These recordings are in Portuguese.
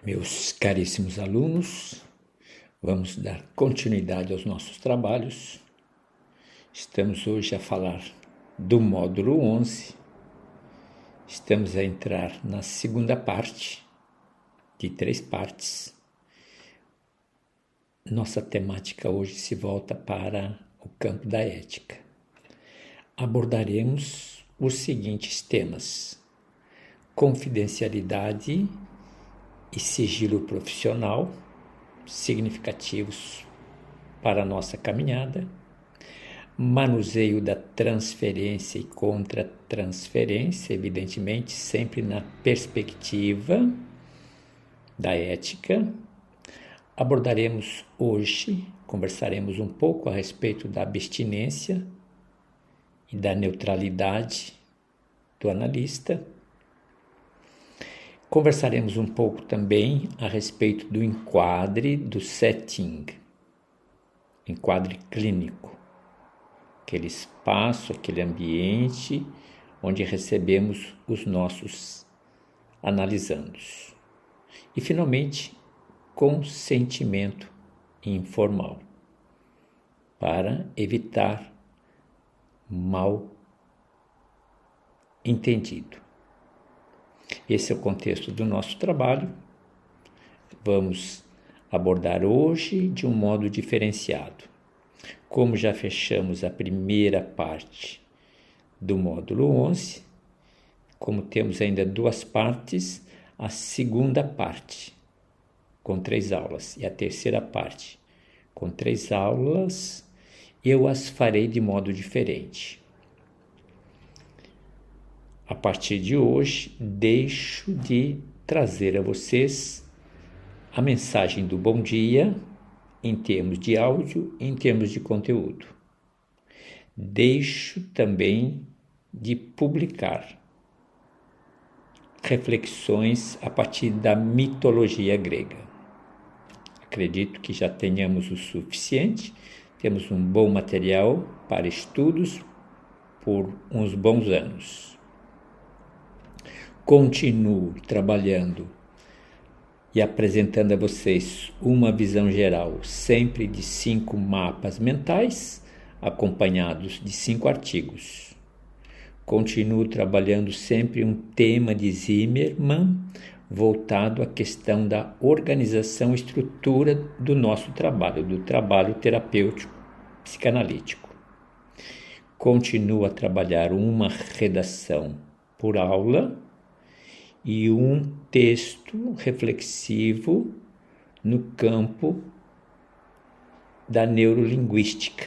Meus caríssimos alunos, vamos dar continuidade aos nossos trabalhos. Estamos hoje a falar do módulo 11. Estamos a entrar na segunda parte, de 3 partes. Nossa temática hoje se volta para o campo da ética. Abordaremos os seguintes temas: confidencialidade e sigilo profissional, significativos para a nossa caminhada, manuseio da transferência e contra-transferência, evidentemente sempre na perspectiva da ética. Abordaremos hoje, conversaremos um pouco a respeito da abstinência e da neutralidade do analista. Conversaremos um pouco também a respeito do enquadre do setting, enquadre clínico, aquele espaço, aquele ambiente onde recebemos os nossos analisandos. E, finalmente, consentimento informal, para evitar mal entendido. Esse é o contexto do nosso trabalho. Vamos abordar hoje de um modo diferenciado. Como já fechamos a primeira parte do módulo 11, como temos ainda 2 partes, a segunda parte com 3 aulas e a terceira parte com 3 aulas, eu as farei de modo diferente. A partir de hoje, deixo de trazer a vocês a mensagem do bom dia em termos de áudio e em termos de conteúdo. Deixo também de publicar reflexões a partir da mitologia grega. Acredito que já tenhamos o suficiente, temos um bom material para estudos por uns bons anos. Continuo trabalhando e apresentando a vocês uma visão geral, sempre de 5 mapas mentais, acompanhados de 5 artigos. Continuo trabalhando sempre um tema de Zimmermann, voltado à questão da organização e estrutura do nosso trabalho, do trabalho terapêutico psicanalítico. Continuo a trabalhar uma redação por aula e um texto reflexivo no campo da neurolinguística.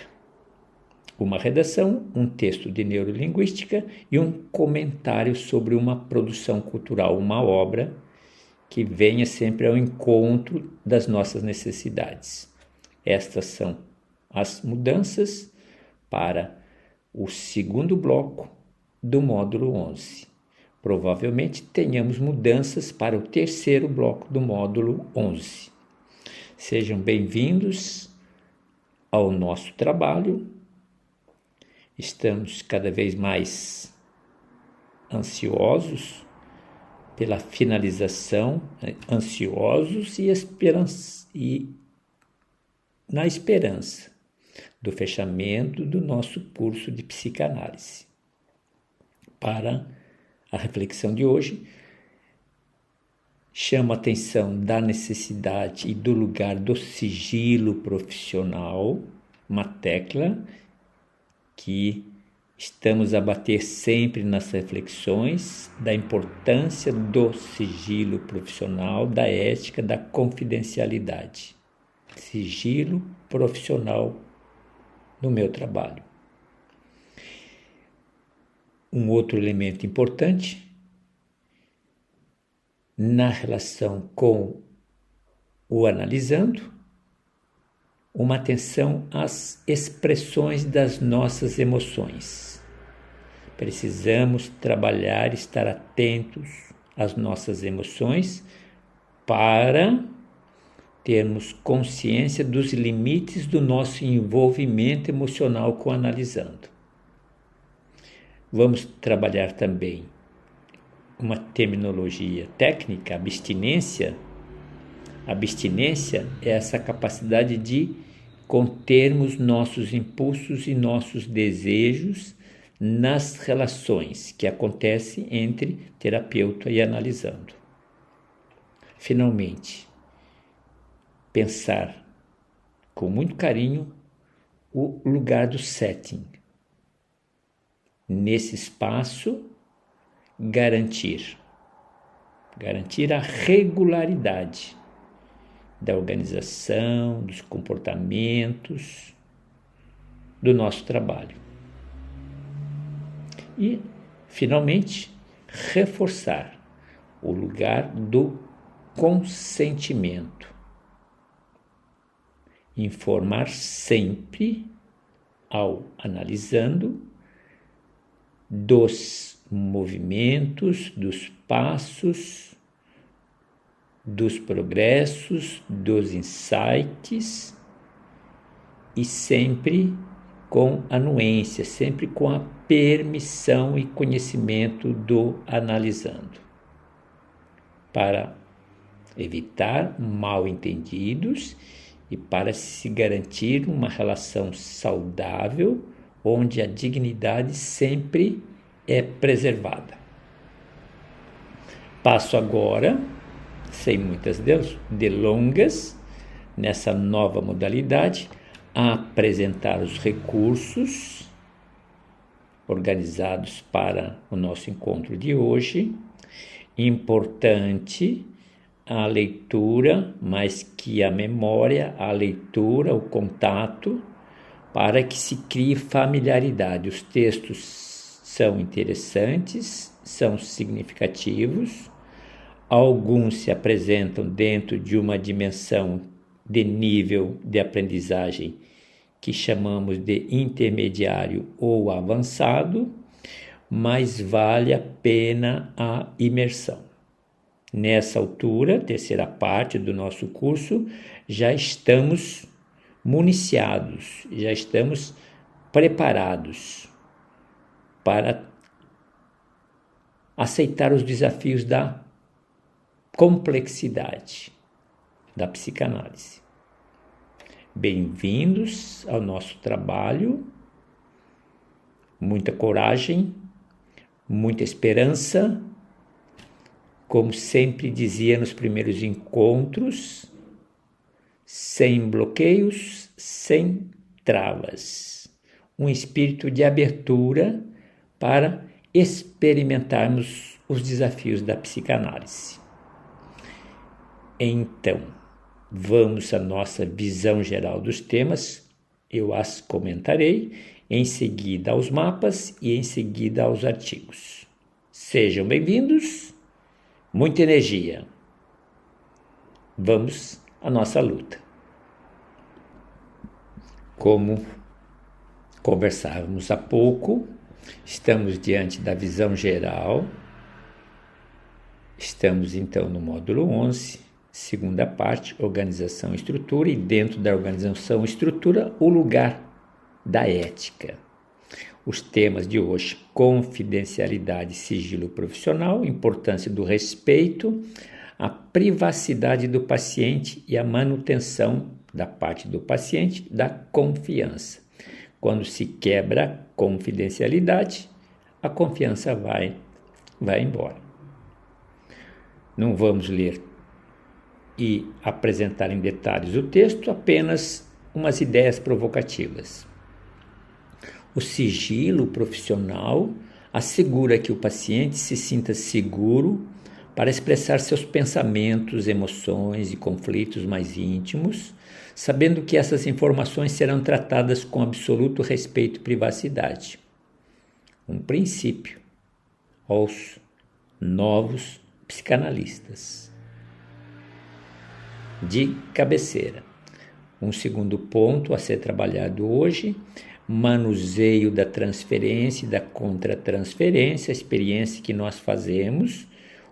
Uma redação, um texto de neurolinguística e um comentário sobre uma produção cultural, uma obra que venha sempre ao encontro das nossas necessidades. Estas são as mudanças para o segundo bloco do módulo 11. Provavelmente tenhamos mudanças para o terceiro bloco do módulo 11. Sejam bem-vindos ao nosso trabalho. Estamos cada vez mais ansiosos pela finalização, ansiosos e na esperança do fechamento do nosso curso de psicanálise. Para a reflexão de hoje, chamo a atenção da necessidade e do lugar do sigilo profissional, uma tecla que estamos a bater sempre nas reflexões da importância do sigilo profissional, da ética, da confidencialidade. Sigilo profissional no meu trabalho. Um outro elemento importante na relação com o analisando, uma atenção às expressões das nossas emoções. Precisamos trabalhar, estar atentos às nossas emoções para termos consciência dos limites do nosso envolvimento emocional com o analisando. Vamos trabalhar também uma terminologia técnica, abstinência, Abstinência é essa capacidade de contermos nossos impulsos e nossos desejos nas relações que acontecem entre terapeuta e analisando. Finalmente, pensar com muito carinho o lugar do setting. Nesse espaço, garantir a regularidade da organização, dos comportamentos, do nosso trabalho. E, finalmente, reforçar o lugar do consentimento. Informar sempre, ao analisando, dos movimentos, dos passos, dos progressos, dos insights, e sempre com anuência, sempre com a permissão e conhecimento do analisando, para evitar mal-entendidos e para se garantir uma relação saudável, onde a dignidade sempre é preservada. Passo agora, sem muitas delongas, nessa nova modalidade, a apresentar os recursos organizados para o nosso encontro de hoje. Importante a leitura, mais que a memória, a leitura, o contato, para que se crie familiaridade. Os textos são interessantes, são significativos, alguns se apresentam dentro de uma dimensão de nível de aprendizagem que chamamos de intermediário ou avançado, mas vale a pena a imersão. Nessa altura, terceira parte do nosso curso, já estamos municiados, já estamos preparados para aceitar os desafios da complexidade da psicanálise. Bem-vindos ao nosso trabalho, muita coragem, muita esperança. Como sempre dizia nos primeiros encontros, sem bloqueios, sem travas. Um espírito de abertura para experimentarmos os desafios da psicanálise. Então, vamos à nossa visão geral dos temas. Eu as comentarei, em seguida aos mapas e em seguida aos artigos. Sejam bem-vindos. Muita energia. Vamos à nossa luta. Como conversávamos há pouco, estamos diante da visão geral. Estamos então no módulo 11, segunda parte, organização e estrutura, e dentro da organização e estrutura, o lugar da ética. Os temas de hoje: confidencialidade e sigilo profissional, importância do respeito, a privacidade do paciente e a manutenção da parte do paciente da confiança. Quando se quebra a confidencialidade, a confiança vai embora. Não vamos ler e apresentar em detalhes o texto, apenas umas ideias provocativas. O sigilo profissional assegura que o paciente se sinta seguro para expressar seus pensamentos, emoções e conflitos mais íntimos, sabendo que essas informações serão tratadas com absoluto respeito e privacidade. Um princípio aos novos psicanalistas. De cabeceira. Um segundo ponto a ser trabalhado hoje: manuseio da transferência e da contratransferência, a experiência que nós fazemos,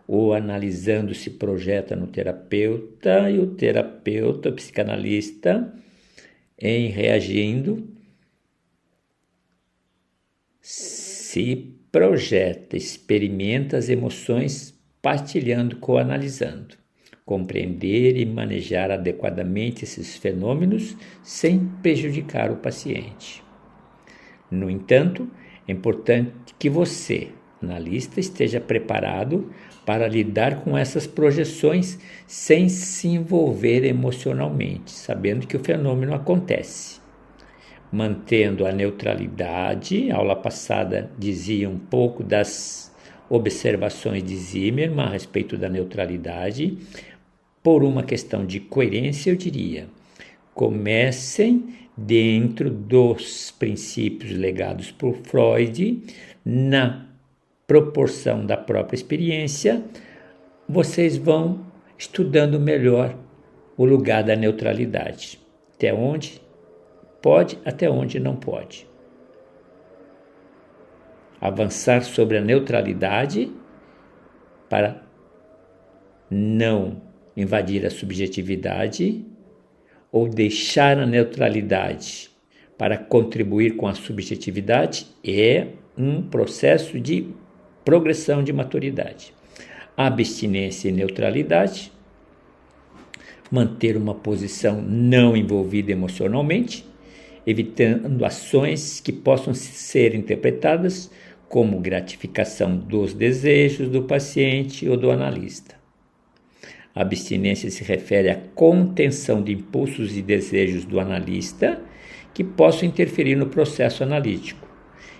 ou analisando se projeta no terapeuta, e o terapeuta, o psicanalista, em reagindo, se projeta, experimenta as emoções partilhando, coanalisando. compreender e manejar adequadamente esses fenômenos sem prejudicar o paciente. No entanto, é importante que você, analista, esteja preparado para lidar com essas projeções sem se envolver emocionalmente, sabendo que o fenômeno acontece. Mantendo a neutralidade, a aula passada dizia um pouco das observações de Zimmermann a respeito da neutralidade. Por uma questão de coerência, eu diria: comecem dentro dos princípios legados por Freud, na proporção da própria experiência, vocês vão estudando melhor o lugar da neutralidade, até onde pode, até onde não pode. Avançar sobre a neutralidade para não invadir a subjetividade, ou deixar a neutralidade para contribuir com a subjetividade, é um processo de progressão de maturidade. Abstinência e neutralidade, manter uma posição não envolvida emocionalmente, evitando ações que possam ser interpretadas como gratificação dos desejos do paciente ou do analista. A abstinência se refere à contenção de impulsos e desejos do analista que possam interferir no processo analítico,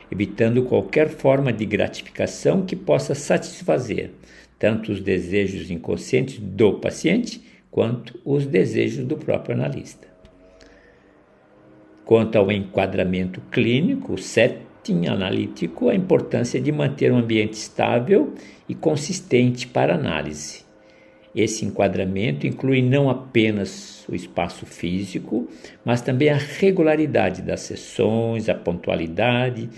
evitando qualquer forma de gratificação que possa satisfazer tanto os desejos inconscientes do paciente quanto os desejos do próprio analista. Quanto ao enquadramento clínico, o setting analítico, a importância de manter um ambiente estável e consistente para análise. Esse enquadramento inclui não apenas o espaço físico, mas também a regularidade das sessões, a pontualidade,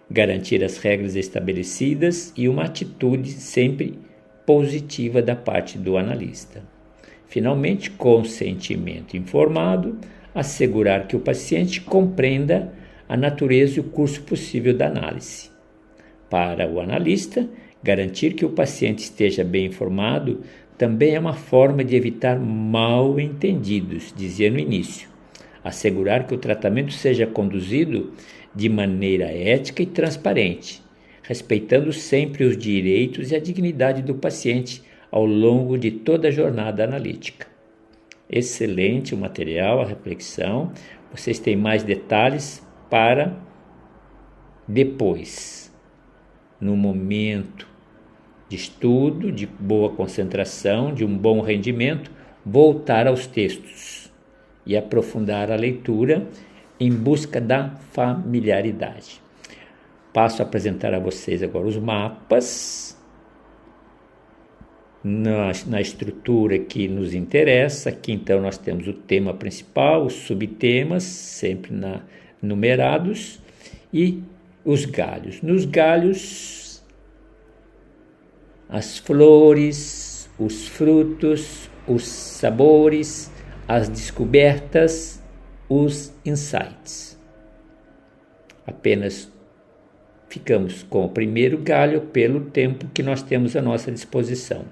garantir as regras estabelecidas e uma atitude sempre positiva da parte do analista. Finalmente, consentimento informado, assegurar que o paciente compreenda a natureza e o curso possível da análise. Para o analista, garantir que o paciente esteja bem informado também é uma forma de evitar mal-entendidos, dizia no início. Assegurar que o tratamento seja conduzido de maneira ética e transparente, respeitando sempre os direitos e a dignidade do paciente ao longo de toda a jornada analítica. Excelente o material, a reflexão. Vocês têm mais detalhes para depois, no momento de estudo, de boa concentração, de um bom rendimento, voltar aos textos e aprofundar a leitura em busca da familiaridade. Passo a apresentar a vocês agora os mapas na estrutura que nos interessa. Aqui então nós temos o tema principal, os subtemas, sempre numerados, e os galhos. Nos galhos, as flores, os frutos, os sabores, as descobertas, os insights. Apenas ficamos com o primeiro galho pelo tempo que nós temos à nossa disposição.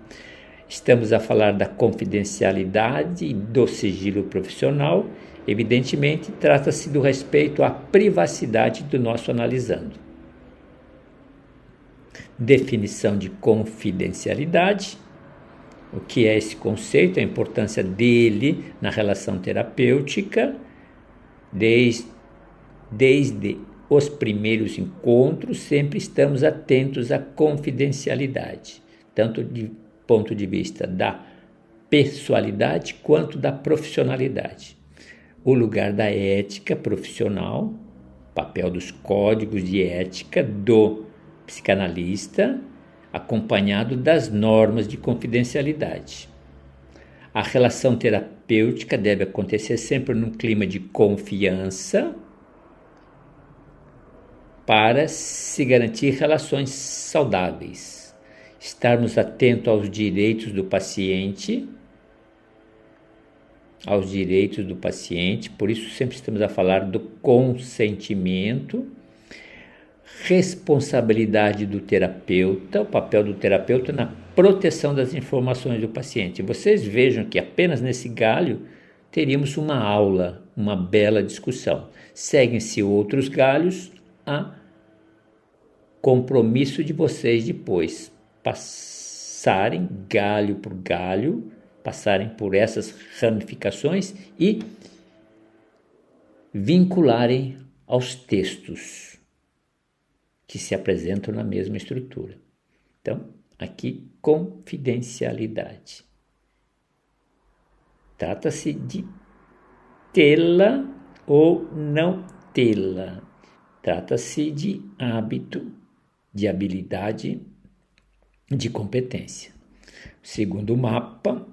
Estamos a falar da confidencialidade e do sigilo profissional. Evidentemente, trata-se do respeito à privacidade do nosso analisando. Definição de confidencialidade. O que é esse conceito? A importância dele na relação terapêutica, desde os primeiros encontros, sempre estamos atentos à confidencialidade, tanto de ponto de vista da pessoalidade quanto da profissionalidade. O lugar da ética profissional, papel dos códigos de ética do psicanalista, acompanhado das normas de confidencialidade. A relação terapêutica deve acontecer sempre num clima de confiança para se garantir relações saudáveis. Estarmos atentos aos direitos do paciente, por isso sempre estamos a falar do consentimento, responsabilidade do terapeuta, o papel do terapeuta na proteção das informações do paciente. Vocês vejam que apenas nesse galho teríamos uma aula, uma bela discussão. Seguem-se outros galhos a compromisso de vocês depois passarem galho por galho, passarem por essas ramificações e vincularem aos textos que se apresentam na mesma estrutura. Então, aqui, confidencialidade. Trata-se de tê-la ou não tê-la. Trata-se de hábito, de habilidade, de competência. Segundo o mapa,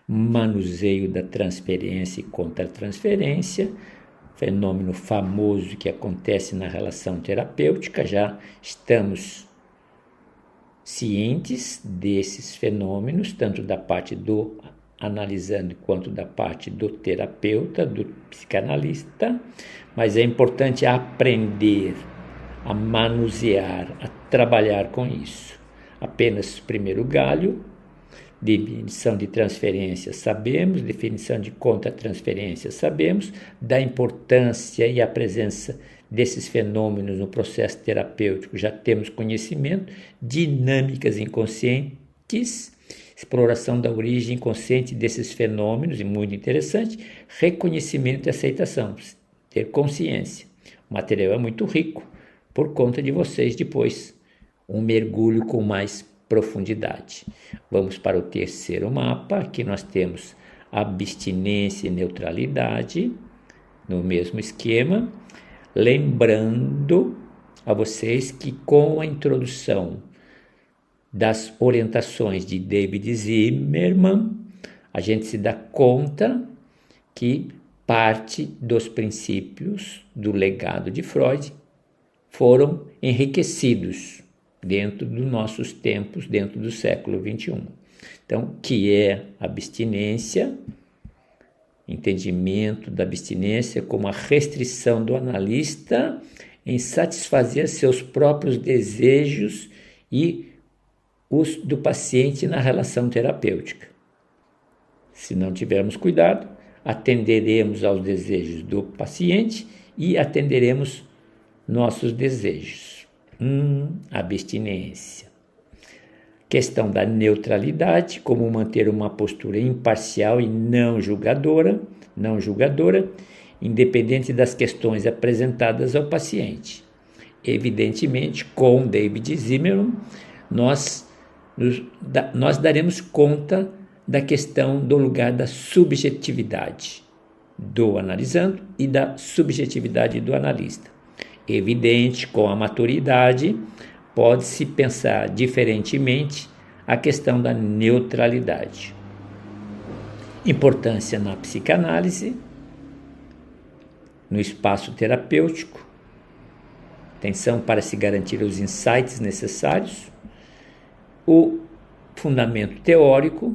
manuseio da transferência e contra-transferência, fenômeno famoso que acontece na relação terapêutica. Já estamos cientes desses fenômenos, tanto da parte do analisando quanto da parte do terapeuta, do psicanalista, mas é importante aprender a manusear, a trabalhar com isso. Apenas o primeiro galho, definição de transferência sabemos, definição de contra-transferência sabemos, da importância e a presença desses fenômenos no processo terapêutico já temos conhecimento, dinâmicas inconscientes, exploração da origem inconsciente desses fenômenos, e muito interessante, reconhecimento e aceitação, ter consciência. O material é muito rico, por conta de vocês depois, um mergulho com mais profundidade. Vamos para o terceiro mapa. Aqui nós temos abstinência e neutralidade, no mesmo esquema. Lembrando a vocês que com a introdução das orientações de David Zimmerman, a gente se dá conta que parte dos princípios do legado de Freud foram enriquecidos dentro dos nossos tempos, dentro do século XXI. Então, que é abstinência, entendimento da abstinência como a restrição do analista em satisfazer seus próprios desejos e os do paciente na relação terapêutica. Se não tivermos cuidado, atenderemos aos desejos do paciente e atenderemos nossos desejos. Abstinência. Questão da neutralidade, como manter uma postura imparcial e não julgadora, independente das questões apresentadas ao paciente. Evidentemente, com David Zimmerman, nós daremos conta da questão do lugar da subjetividade do analisando e da subjetividade do analista. Evidente, com a maturidade, pode-se pensar diferentemente a questão da neutralidade. Importância na psicanálise, no espaço terapêutico, atenção para se garantir os insights necessários, o fundamento teórico,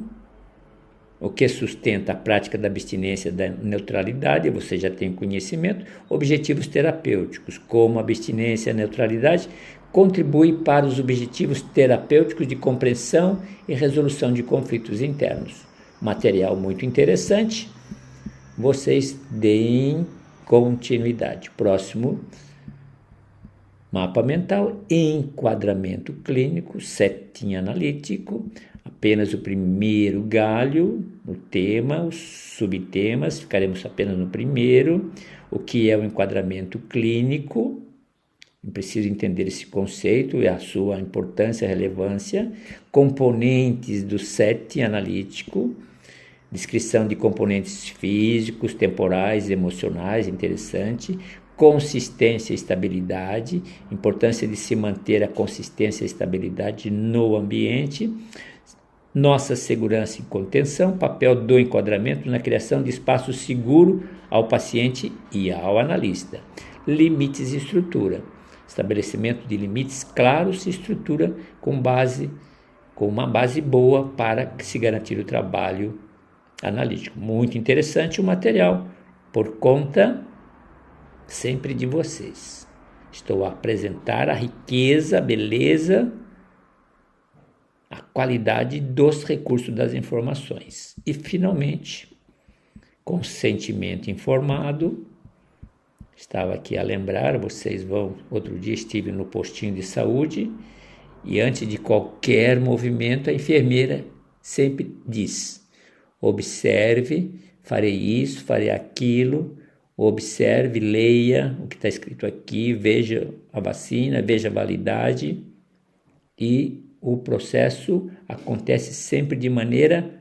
o que sustenta a prática da abstinência da neutralidade, você já tem conhecimento, objetivos terapêuticos, como a abstinência e a neutralidade contribui para os objetivos terapêuticos de compreensão e resolução de conflitos internos. Material muito interessante, vocês deem continuidade. Próximo mapa mental, enquadramento clínico, setting analítico, apenas o primeiro galho, o tema, os subtemas, ficaremos apenas no primeiro, o que é o enquadramento clínico, preciso entender esse conceito e a sua importância e relevância, componentes do setting analítico, descrição de componentes físicos, temporais, emocionais, interessante, consistência e estabilidade, importância de se manter a consistência e estabilidade no ambiente, nossa segurança e contenção, papel do enquadramento na criação de espaço seguro ao paciente e ao analista, limites e estrutura, estabelecimento de limites claros e estrutura com uma base boa para se garantir o trabalho analítico. Muito interessante o material, por conta sempre de vocês. Estou a apresentar a riqueza, a beleza a qualidade dos recursos das informações. E, finalmente, consentimento informado. Estava aqui a lembrar, vocês vão, outro dia estive no postinho de saúde e antes de qualquer movimento a enfermeira sempre diz: observe, farei isso, farei aquilo, observe, leia o que está escrito aqui, veja a vacina, veja a validade, e o processo acontece sempre de maneira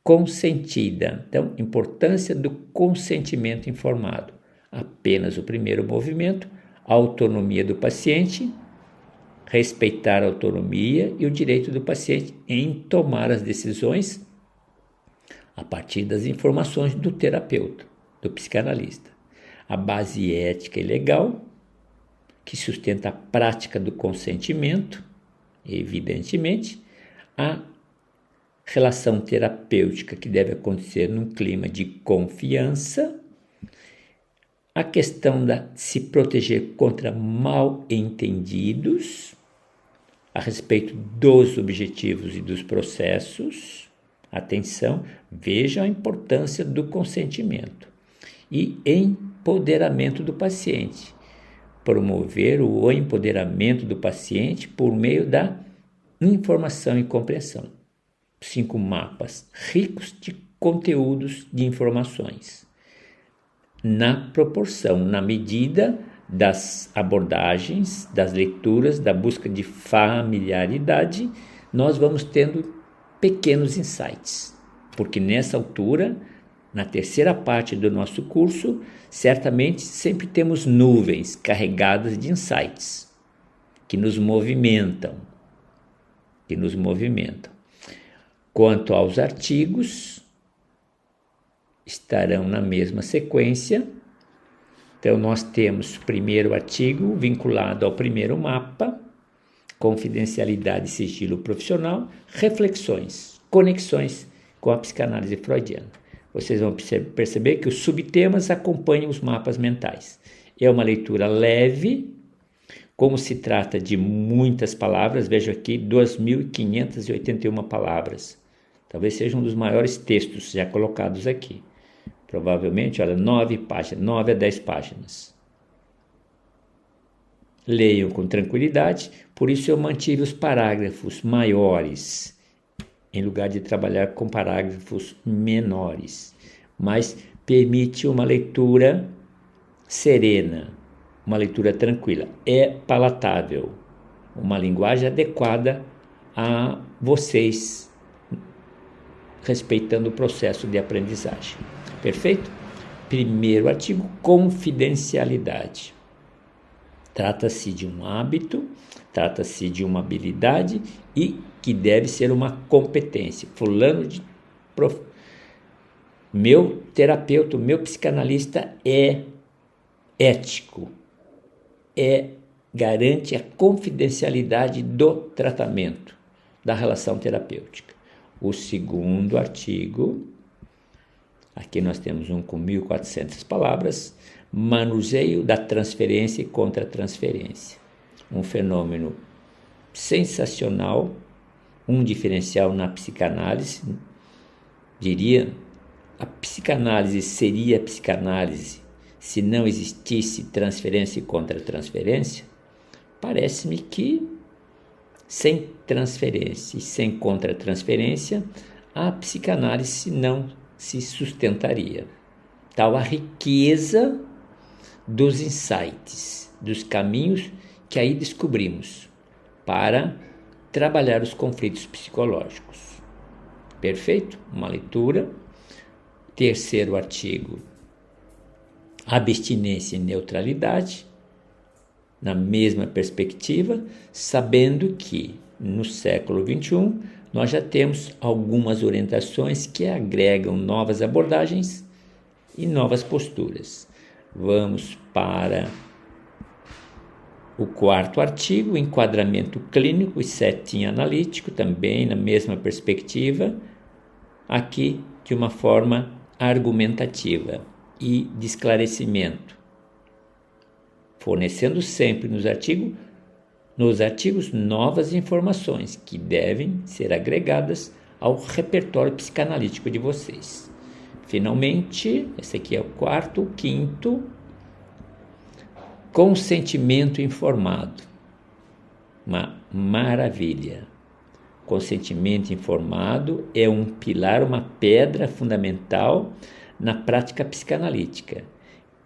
consentida. Então, importância do consentimento informado. Apenas o primeiro movimento, a autonomia do paciente, respeitar a autonomia e o direito do paciente em tomar as decisões a partir das informações do terapeuta, do psicanalista. A base ética e legal, que sustenta a prática do consentimento, evidentemente, a relação terapêutica que deve acontecer num clima de confiança, a questão de se proteger contra mal-entendidos a respeito dos objetivos e dos processos. Atenção, veja a importância do consentimento. E empoderamento do paciente. Promover o empoderamento do paciente por meio da informação e compreensão. 5 mapas ricos de conteúdos de informações. Na proporção, na medida das abordagens, das leituras, da busca de familiaridade, nós vamos tendo pequenos insights, porque nessa altura, na terceira parte do nosso curso, certamente sempre temos nuvens carregadas de insights que nos movimentam, Quanto aos artigos, estarão na mesma sequência. Então, nós temos o primeiro artigo vinculado ao primeiro mapa, confidencialidade e sigilo profissional, reflexões, conexões com a psicanálise freudiana. Vocês vão perceber que os subtemas acompanham os mapas mentais. É uma leitura leve, como se trata de muitas palavras, vejo aqui 2.581 palavras. Talvez seja um dos maiores textos já colocados aqui. Provavelmente, 9 páginas, 9 a 10 páginas. Leiam com tranquilidade, por isso eu mantive os parágrafos maiores, em lugar de trabalhar com parágrafos menores. Mas permite uma leitura serena, uma leitura tranquila. É palatável, uma linguagem adequada a vocês, respeitando o processo de aprendizagem. Perfeito? Primeiro artigo, confidencialidade. Trata-se de um hábito, trata-se de uma habilidade e que deve ser uma competência. Meu terapeuta, meu psicanalista é ético, garante a confidencialidade do tratamento, da relação terapêutica. O segundo artigo, aqui nós temos um com 1.400 palavras, manuseio da transferência e contra-transferência. Um fenômeno sensacional, um diferencial na psicanálise. Diria, a psicanálise seria psicanálise se não existisse transferência e contra-transferência? Parece-me que sem transferência e sem contra-transferência, a psicanálise não se sustentaria. Tal a riqueza dos insights, dos caminhos que aí descobrimos para trabalhar os conflitos psicológicos. Perfeito? Uma leitura. Terceiro artigo, abstinência e neutralidade, na mesma perspectiva, sabendo que no século XXI nós já temos algumas orientações que agregam novas abordagens e novas posturas. Vamos para o quarto artigo, enquadramento clínico e setting analítico, também na mesma perspectiva, aqui de uma forma argumentativa e de esclarecimento, fornecendo sempre nos artigos nos artigos novas informações que devem ser agregadas ao repertório psicanalítico de vocês. Finalmente, esse aqui é o quarto, o quinto, consentimento informado. Uma maravilha. Consentimento informado é um pilar, uma pedra fundamental na prática psicanalítica,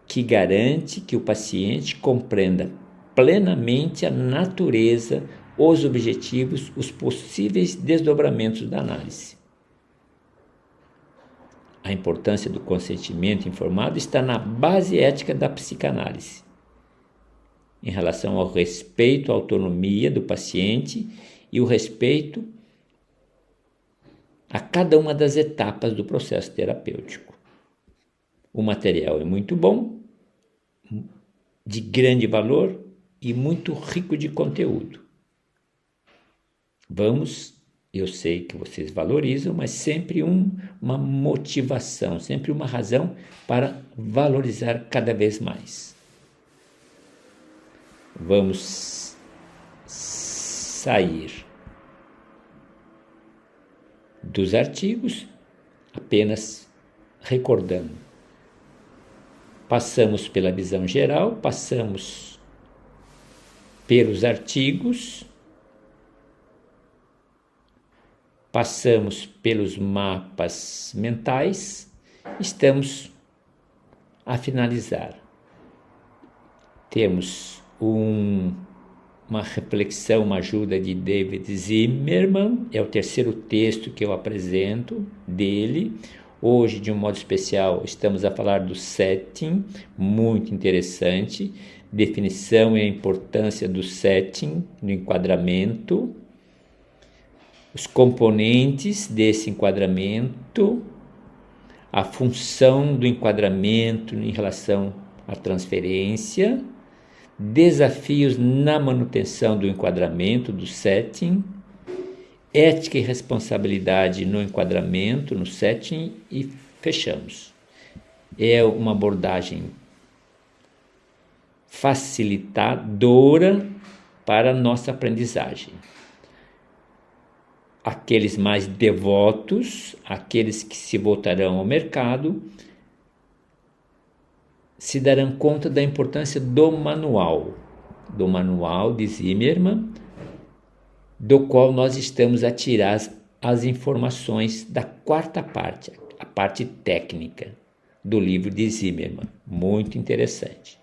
que garante que o paciente compreenda plenamente a natureza, os objetivos, os possíveis desdobramentos da análise. A importância do consentimento informado está na base ética da psicanálise, em relação ao respeito à autonomia do paciente e o respeito a cada uma das etapas do processo terapêutico. O material é muito bom, de grande valor e muito rico de conteúdo. Eu sei que vocês valorizam, mas sempre uma motivação, sempre uma razão para valorizar cada vez mais. Vamos sair dos artigos apenas recordando. Passamos pela visão geral, passamos pelos artigos, passamos pelos mapas mentais, estamos a finalizar. Temos uma reflexão, uma ajuda de David Zimmerman, é o terceiro texto que eu apresento dele. Hoje, de um modo especial, estamos a falar do setting, muito interessante, definição e a importância do setting no enquadramento, os componentes desse enquadramento, a função do enquadramento em relação à transferência, desafios na manutenção do enquadramento, do setting, ética e responsabilidade no enquadramento, no setting e fechamos. É uma abordagem facilitadora para a nossa aprendizagem. Aqueles mais devotos, aqueles que se voltarão ao mercado, se darão conta da importância do manual de Zimmerman, do qual nós estamos a tirar as informações da quarta parte, a parte técnica do livro de Zimmerman. Muito interessante.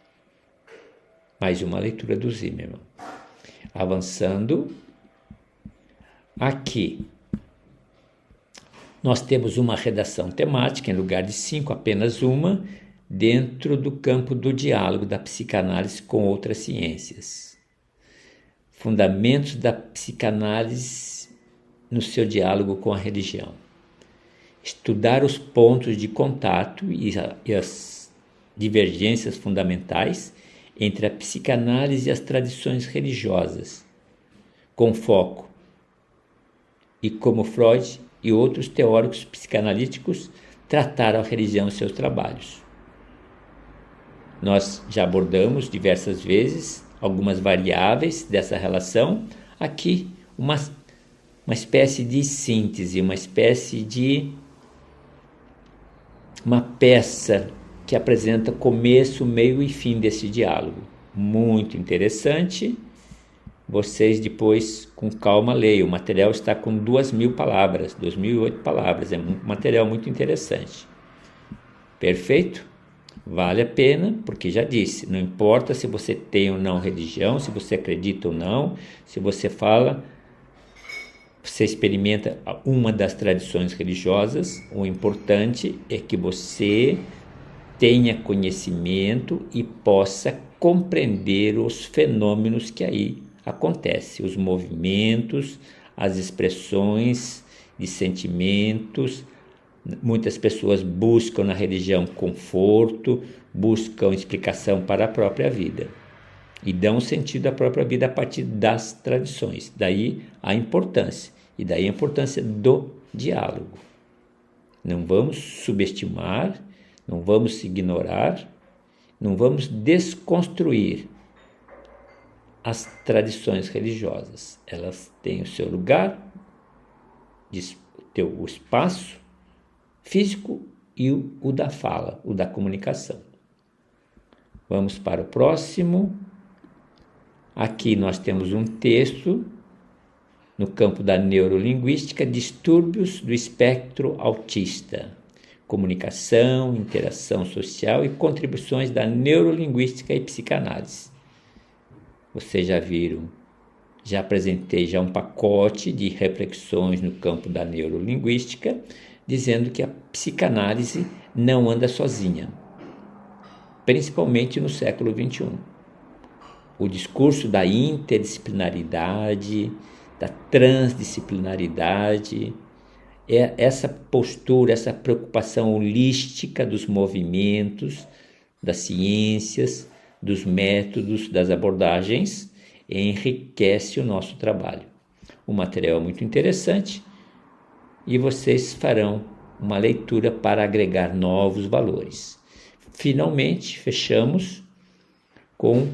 Mais uma leitura do Zimmerman. Avançando, aqui nós temos uma redação temática, em lugar de 5, apenas uma, dentro do campo do diálogo da psicanálise com outras ciências. Fundamentos da psicanálise no seu diálogo com a religião. Estudar os pontos de contato e as divergências fundamentais entre a psicanálise e as tradições religiosas, com foco e como Freud e outros teóricos psicanalíticos trataram a religião em seus trabalhos. Nós já abordamos diversas vezes algumas variáveis dessa relação. Aqui, uma espécie de síntese, uma espécie de uma peça que apresenta começo, meio e fim desse diálogo. Muito interessante. Vocês depois, com calma, leiam. O material está com 2.000 palavras, 2.008 palavras. É um material muito interessante. Perfeito? Vale a pena, porque já disse, não importa se você tem ou não religião, se você acredita ou não, se você fala, você experimenta uma das tradições religiosas, o importante é que você tenha conhecimento e possa compreender os fenômenos que aí acontecem, os movimentos, as expressões de sentimentos. Muitas pessoas buscam na religião conforto, buscam explicação para a própria vida e dão sentido à própria vida a partir das tradições. Daí a importância, e daí a importância do diálogo. Não vamos subestimar, não vamos ignorar, não vamos desconstruir as tradições religiosas. Elas têm o seu lugar, o espaço físico e o da fala, o da comunicação. Vamos para o próximo. Aqui nós temos um texto no campo da neurolinguística, distúrbios do espectro autista, comunicação, interação social e contribuições da neurolinguística e psicanálise. Vocês já viram, já apresentei já um pacote de reflexões no campo da neurolinguística, dizendo que a psicanálise não anda sozinha, principalmente no século XXI. O discurso da interdisciplinaridade, da transdisciplinaridade, essa postura, essa preocupação holística dos movimentos, das ciências, dos métodos, das abordagens, enriquece o nosso trabalho. O material é muito interessante e vocês farão uma leitura para agregar novos valores. Finalmente, fechamos com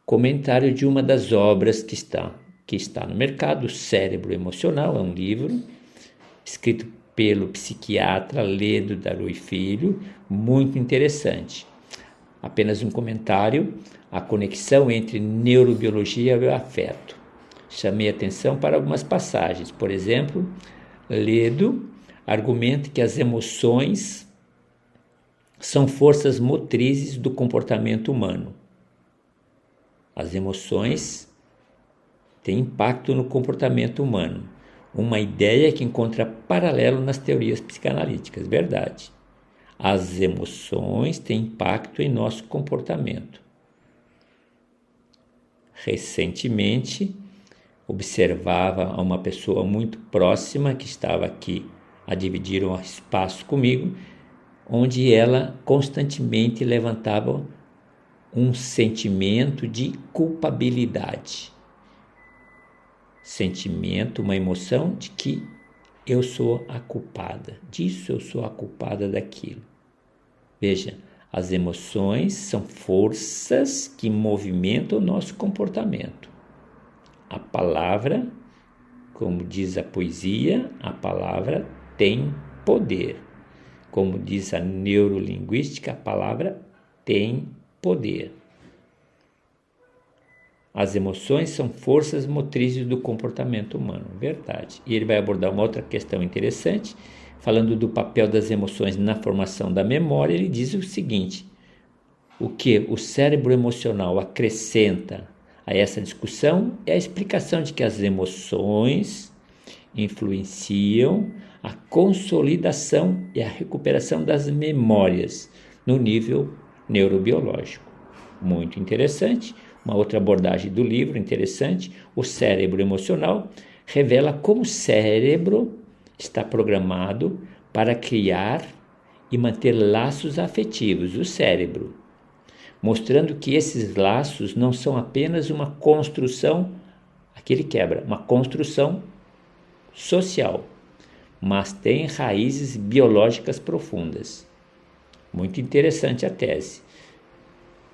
comentário de uma das obras que está no mercado, Cérebro Emocional, é um livro escrito pelo psiquiatra Ledo Darui Filho, muito interessante. Apenas um comentário, a conexão entre neurobiologia e o afeto. Chamei atenção para algumas passagens, por exemplo, Ledo argumenta que as emoções são forças motrizes do comportamento humano. As emoções têm impacto no comportamento humano. Uma ideia que encontra paralelo nas teorias psicanalíticas, verdade. As emoções têm impacto em nosso comportamento. Recentemente, observava uma pessoa muito próxima que estava aqui a dividir um espaço comigo, onde ela constantemente levantava um sentimento de culpabilidade. Sentimento, uma emoção de que eu sou a culpada, disso eu sou a culpada daquilo. Veja, as emoções são forças que movimentam o nosso comportamento. A palavra, como diz a poesia, a palavra tem poder. Como diz a neurolinguística, a palavra tem poder. As emoções são forças motrizes do comportamento humano, verdade. E ele vai abordar uma outra questão interessante, falando do papel das emoções na formação da memória. Ele diz o seguinte: o que o cérebro emocional acrescenta a essa discussão é a explicação de que as emoções influenciam a consolidação e a recuperação das memórias no nível neurobiológico. Muito interessante. Uma outra abordagem do livro interessante, o cérebro emocional, revela como o cérebro está programado para criar e manter laços afetivos, o cérebro, mostrando que esses laços não são apenas uma construção, aqui ele quebra, uma construção social, mas têm raízes biológicas profundas. Muito interessante a tese.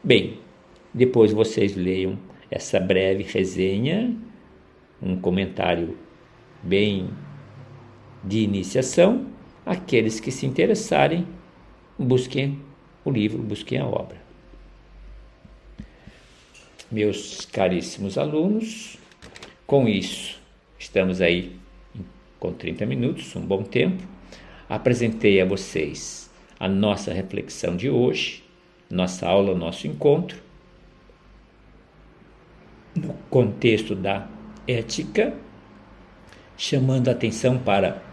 Bem, depois vocês leiam essa breve resenha, um comentário bem de iniciação. Aqueles que se interessarem, busquem o livro, busquem a obra. Meus caríssimos alunos, com isso, estamos aí com 30 minutos, um bom tempo. Apresentei a vocês a nossa reflexão de hoje, nossa aula, nosso encontro, no contexto da ética, chamando a atenção para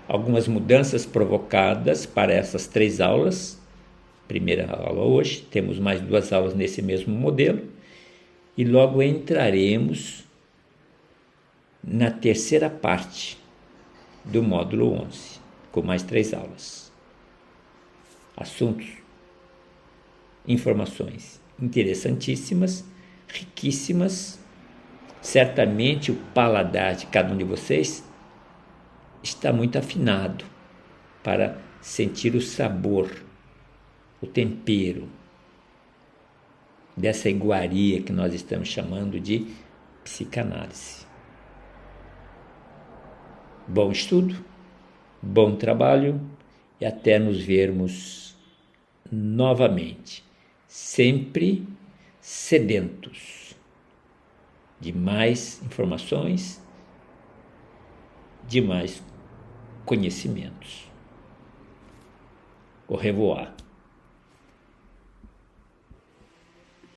algumas mudanças provocadas para essas 3 aulas. Primeira aula hoje, temos mais 2 aulas nesse mesmo modelo, e logo entraremos na terceira parte do módulo 11, com mais 3 aulas. Assuntos, informações interessantíssimas, riquíssimas. Certamente o paladar de cada um de vocês está muito afinado para sentir o sabor, o tempero dessa iguaria que nós estamos chamando de psicanálise. Bom estudo, bom trabalho e até nos vermos novamente, sempre sedentos de mais informações, de mais conhecimentos. Au revoir.